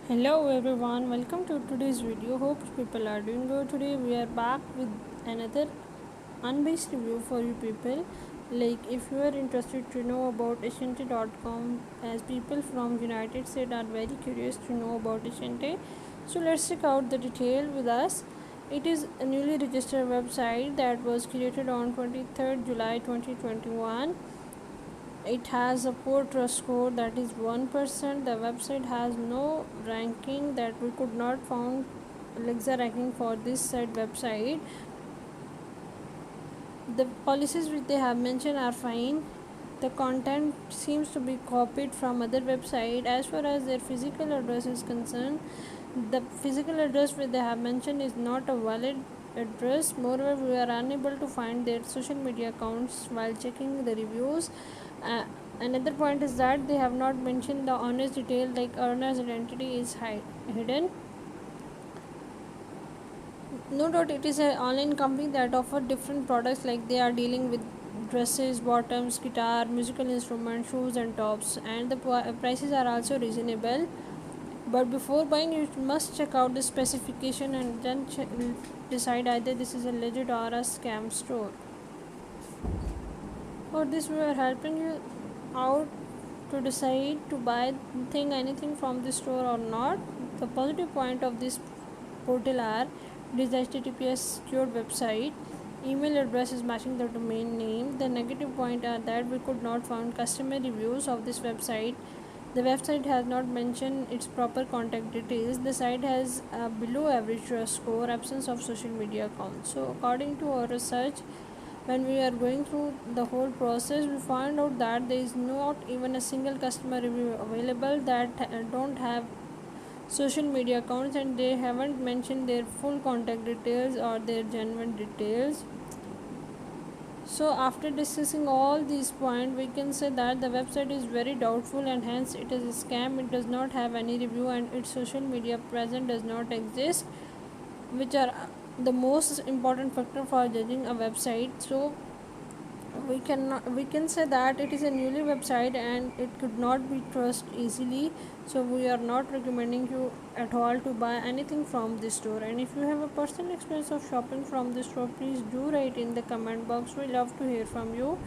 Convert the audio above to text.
Hello everyone, welcome to today's video. Hope people are doing good. Today we are back with another unbiased review for you people. Like if you are interested to know about Ashante.com, as people from United States are very curious to know about Ashante. So let's check out the detail with us. It is a newly registered website that was created on 23rd July 2021. It has a poor trust score that is 1%. The website has no ranking that we could not found Alexa ranking for this said website. The policies which they have mentioned are fine. The content seems to be copied from other website. As far as their physical address is concerned, the physical address which they have mentioned is not a valid address. Moreover, we are unable to find their social media accounts while checking the reviews. uh, Another point is that they have not mentioned the honest detail, like owner's identity is hidden. No doubt it is an online company that offer different products, like they are dealing with dresses, bottoms, guitar, musical instruments, shoes and tops, and the prices are also reasonable. But before buying, you must check out the specification and then decide either this is a legit or a scam store. For this, we are helping you out to decide to buy anything from the store or not. The positive point of this portal are it is HTTPS secured website. Email address is matching the domain name. The negative point are that we could not find customer reviews of this website. The website has not mentioned its proper contact details. The site has a below average trust score, absence of social media accounts. So, according to our research, when we are going through the whole process, we find out that there is not even a single customer review available that don't have social media accounts, and they haven't mentioned their full contact details or their genuine details. So after discussing all these points, we can say that the website is very doubtful and hence it is a scam. It does not have any review and its social media present does not exist, which are the most important factor for judging a website. So we can say that it is a newly website and it could not be trusted easily. So we are not recommending you at all to buy anything from this store. And if you have a personal experience of shopping from this store, please do write in the comment box. We love to hear from you.